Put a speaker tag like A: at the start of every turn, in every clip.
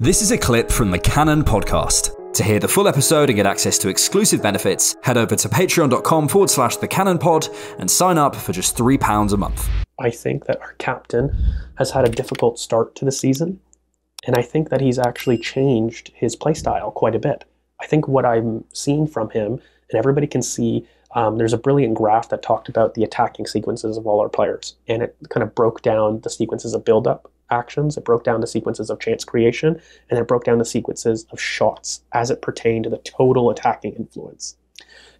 A: This is a clip from the Cannon podcast. To hear the full episode and get access to exclusive benefits, head over to patreon.com/thecannonpod and sign up for just £3 a month.
B: I think that our captain has had a difficult start to the season, and I think that he's actually changed his playstyle quite a bit. I think what I'm seeing from him, and everybody can see, there's a brilliant graph that talked about the attacking sequences of all our players, and it kind of broke down the sequences of build-up actions, it broke down the sequences of chance creation, and it broke down the sequences of shots as it pertained to the total attacking influence.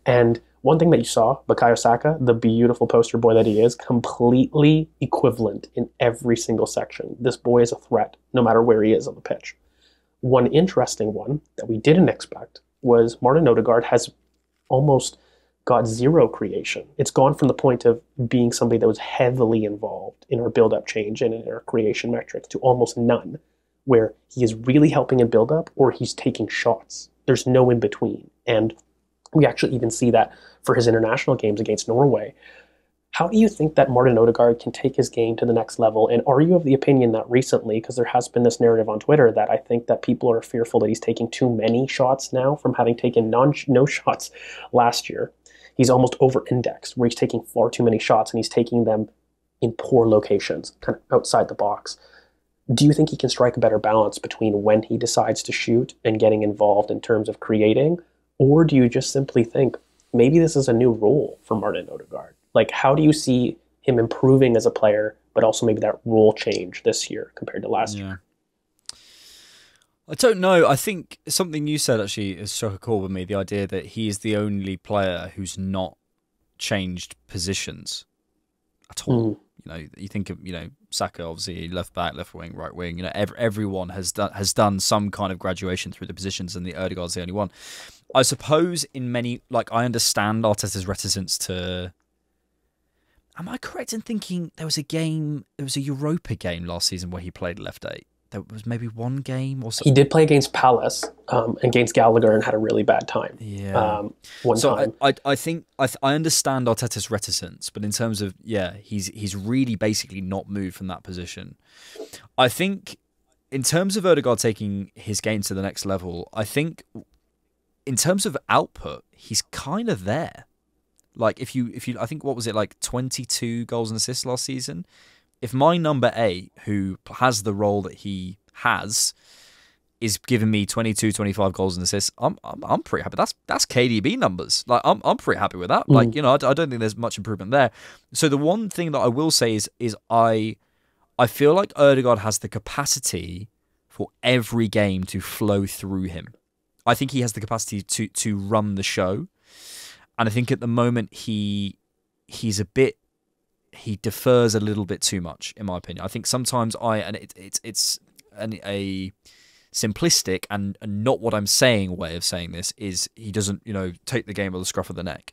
B: And one thing that you saw, Bukayo Saka, the beautiful poster boy that he is, completely equivalent in every single section. This boy is a threat, no matter where he is on the pitch. One interesting one that we didn't expect was Martin Ødegaard has almost got zero creation. It's gone from the point of being somebody that was heavily involved in our build-up change and in our creation metrics to almost none, where he is really helping in build-up or he's taking shots. There's no in between. And we actually even see that for his international games against Norway. How do you think that Martin Ødegaard can take his game to the next level? And are you of the opinion that recently, because there has been this narrative on Twitter that I think that people are fearful that he's taking too many shots now from having taken no shots last year. He's almost over-indexed, where he's taking far too many shots and he's taking them in poor locations, kind of outside the box. Do you think he can strike a better balance between when he decides to shoot and getting involved in terms of creating? Or do you just simply think maybe this is a new role for Martin Ødegaard? Like, how do you see him improving as a player, but also maybe that role change this year compared to last year?
C: I don't know. I think something you said actually has struck a chord with me, the idea that he is the only player who's not changed positions at all. You know, you think of, Saka, obviously left back, left wing, right wing, everyone has done some kind of graduation through the positions, and the Ødegaard's the only one. I suppose in many, I understand Arteta's reticence to... Am I correct in thinking there was a Europa game last season where he played left 8? There was maybe one game or something.
B: He did play against Palace, against Gallagher, and had a really bad time.
C: Yeah.
B: Time.
C: I think I understand Arteta's reticence, but in terms of he's really basically not moved from that position. I think in terms of Ødegaard taking his game to the next level, I think in terms of output, he's kind of there. If you I think what was it, 22 goals and assists last season. If my number 8, who has the role that he has, is giving me 22, 25 goals and assists, I'm pretty happy. That's KDB numbers. I'm pretty happy with that. I don't think there's much improvement there. So the one thing that I will say is I feel like Ødegaard has the capacity for every game to flow through him. I think he has the capacity to run the show, and I think at the moment he defers a little bit too much, in my opinion. I think sometimes it's a simplistic and not what I'm saying way of saying this is he doesn't, take the game by the scruff of the neck.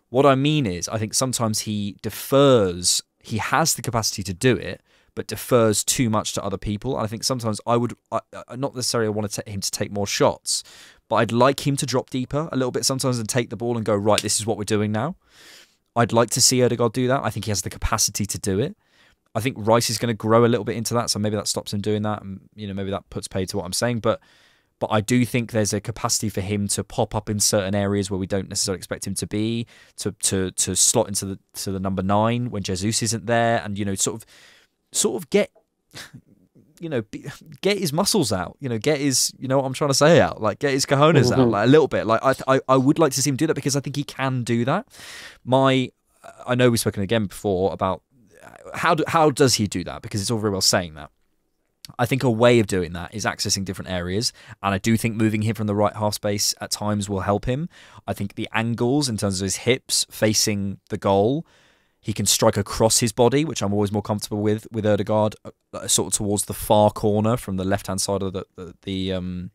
C: What I mean is I think sometimes he defers, he has the capacity to do it, but defers too much to other people. And I think sometimes I not necessarily want him to take more shots, but I'd like him to drop deeper a little bit sometimes and take the ball and go, right, this is what we're doing now. I'd like to see Ødegaard do that. I think he has the capacity to do it. I think Rice is going to grow a little bit into that, so maybe that stops him doing that, and maybe that puts paid to what I'm saying. But I do think there's a capacity for him to pop up in certain areas where we don't necessarily expect him to be, to slot into the number 9 when Jesus isn't there, and sort of get get his muscles out, get his, what I'm trying to say out, get his cojones out, a little bit. I would like to see him do that because I think he can do that. I know we've spoken again before about how does he do that, because it's all very well saying that. I think a way of doing that is accessing different areas, and I do think moving him from the right half space at times will help him. I think the angles in terms of his hips facing the goal, he can strike across his body, which I'm always more comfortable with Ødegaard, sort of towards the far corner from the left-hand side of the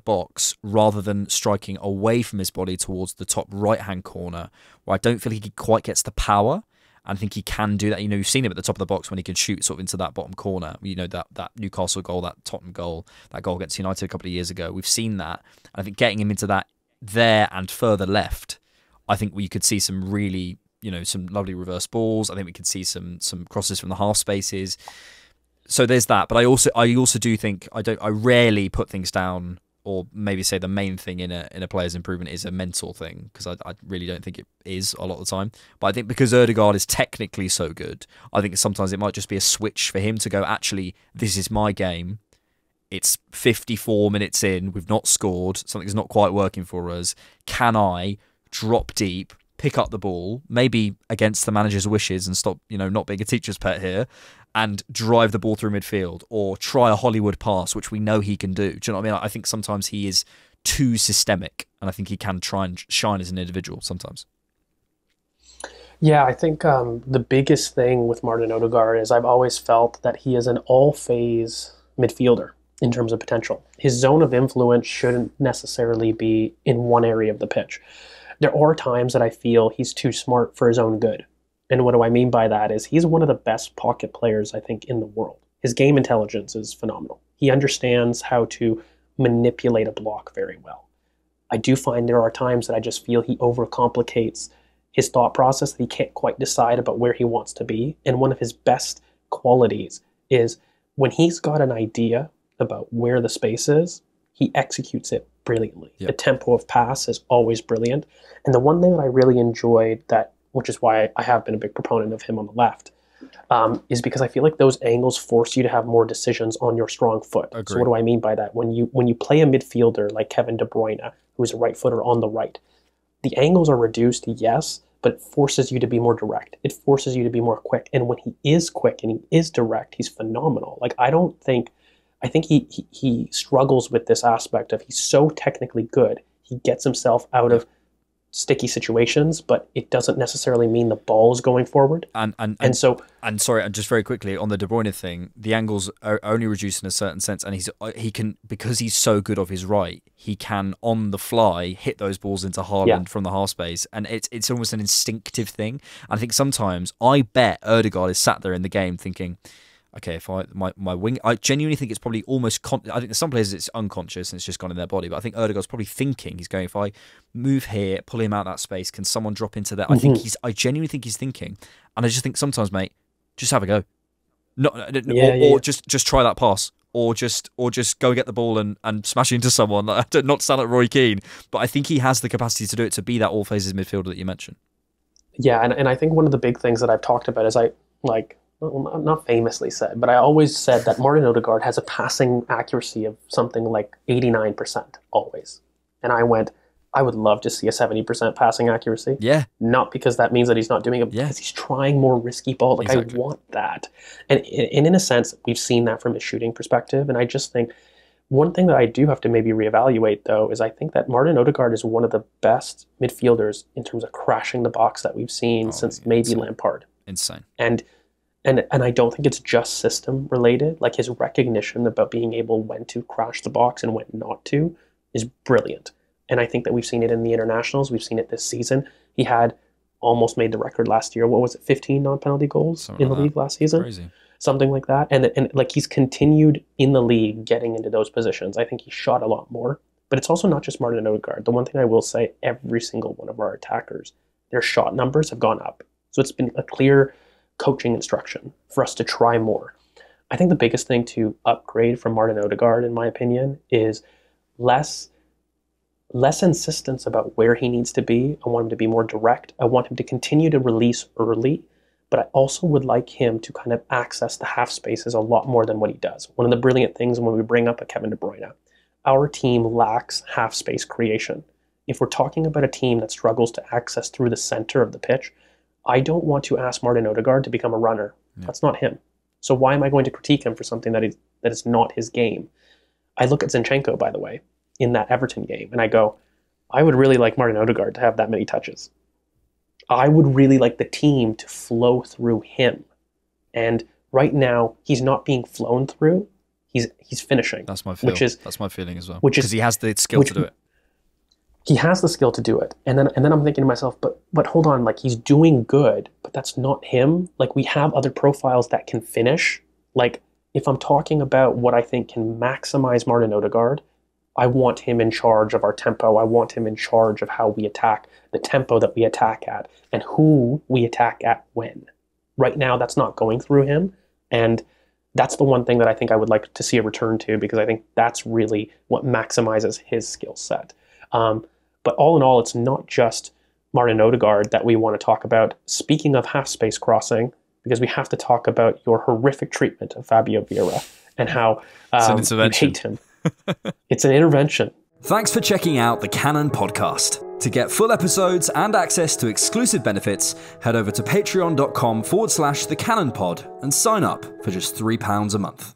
C: box, rather than striking away from his body towards the top right-hand corner, where I don't feel he quite gets the power. And I think he can do that. You've seen him at the top of the box when he can shoot sort of into that bottom corner. That Newcastle goal, that Tottenham goal, that goal against United a couple of years ago. We've seen that. And I think getting him into that there and further left, I think we could see some really, some lovely reverse balls. I think we could see some crosses from the half spaces. so there's that. But I also do think I rarely put things down, or maybe say the main thing in a player's improvement is a mental thing, because I really don't think it is a lot of the time. But I think because Ødegaard is technically so good, I think sometimes it might just be a switch for him to go, actually, this is my game. It's 54 minutes in, we've not scored, something's not quite working for us. Can I drop deep, pick up the ball, maybe against the manager's wishes and stop, not being a teacher's pet here, and drive the ball through midfield, or try a Hollywood pass, which we know he can do. Do you know what I mean? I think sometimes he is too systemic, and I think he can try and shine as an individual sometimes.
B: Yeah, I think the biggest thing with Martin Ødegaard is I've always felt that he is an all-phase midfielder in terms of potential. His zone of influence shouldn't necessarily be in one area of the pitch. There are times that I feel he's too smart for his own good. And what do I mean by that is he's one of the best pocket players, I think, in the world. His game intelligence is phenomenal. He understands how to manipulate a block very well. I do find there are times that I just feel he overcomplicates his thought process, that he can't quite decide about where he wants to be. And one of his best qualities is when he's got an idea about where the space is, he executes it brilliantly. Yep. The tempo of pass is always brilliant. And the one thing that I really enjoyed, which is why I have been a big proponent of him on the left, is because I feel like those angles force you to have more decisions on your strong foot. Agreed. So what do I mean by that? When you play a midfielder like Kevin De Bruyne, who's a right footer on the right, the angles are reduced, yes, but it forces you to be more direct. It forces you to be more quick. And when he is quick and he is direct, he's phenomenal. Like, I think he struggles with this aspect of he's so technically good. He gets himself out of sticky situations, but it doesn't necessarily mean the ball is going forward. And sorry, and just very quickly on the De Bruyne thing, the angles are only reduced in a certain sense, and he can, because he's so good off his right, he can on the fly hit those balls into Haaland from the half space, and it's almost an instinctive thing. And I think sometimes I bet Ødegaard is sat there in the game thinking, okay, if my wing, I genuinely think it's probably almost, I think some players it's unconscious and it's just gone in their body, but I think Ødegaard's probably thinking, he's going, if I move here, pull him out that space, can someone drop into there? I genuinely think he's thinking, and I just think sometimes, mate, just have a go. Just try that pass, or just go get the ball and smash into someone. Not to sound like Roy Keane, but I think he has the capacity to do it, to be that all phases midfielder that you mentioned. Yeah, and I think one of the big things that I've talked about is not famously said, but I always said that Martin Ødegaard has a passing accuracy of something like 89% always. And I went, I would love to see a 70% passing accuracy.
C: Yeah.
B: Not because that means that he's not doing it, because he's trying more risky ball. Like, exactly. I want that. And in a sense, we've seen that from his shooting perspective. And I just think one thing that I do have to maybe reevaluate, though, is I think that Martin Ødegaard is one of the best midfielders in terms of crashing the box that we've seen since maybe Lampard.
C: Insane.
B: And I don't think it's just system related. Like, his recognition about being able when to crash the box and when not to is brilliant. And I think that we've seen it in the internationals. We've seen it this season. He had almost made the record last year. What was it? 15 non-penalty goals in the league last season? Crazy. Something like that. And like, he's continued in the league getting into those positions. I think he shot a lot more. But it's also not just Martin Ødegaard. The one thing I will say, every single one of our attackers, their shot numbers have gone up. So it's been a clear coaching instruction for us to try more. I think the biggest thing to upgrade from Martin Ødegaard, in my opinion, is less insistence about where he needs to be. I want him to be more direct. I want him to continue to release early, but I also would like him to kind of access the half spaces a lot more than what he does. One of the brilliant things when we bring up a Kevin De Bruyne, our team lacks half space creation. If we're talking about a team that struggles to access through the center of the pitch, I don't want to ask Martin Ødegaard to become a runner. Yeah. That's not him. So why am I going to critique him for something that is not his game? I look at Zinchenko, by the way, in that Everton game, and I go, I would really like Martin Ødegaard to have that many touches. I would really like the team to flow through him. And right now, he's not being flown through. He's finishing.
C: That's my feeling. That's my feeling as well. Because he has the skill to do it.
B: He has the skill to do it. And then I'm thinking to myself, but hold on, like, he's doing good, but that's not him. Like, we have other profiles that can finish. Like, if I'm talking about what I think can maximize Martin Ødegaard, I want him in charge of our tempo. I want him in charge of how we attack, the tempo that we attack at, and who we attack at when. Right now, that's not going through him. And That's the one thing that I think I would like to see a return to, because I think that's really what maximizes his skill set. But all in all, it's not just Martin Ødegaard that we want to talk about. Speaking of half-space crossing, because we have to talk about your horrific treatment of Fabio Vieira and how you hate him. It's an intervention.
A: Thanks for checking out the Cannon Podcast. To get full episodes and access to exclusive benefits, head over to patreon.com/thecannonpod and sign up for just £3 a month.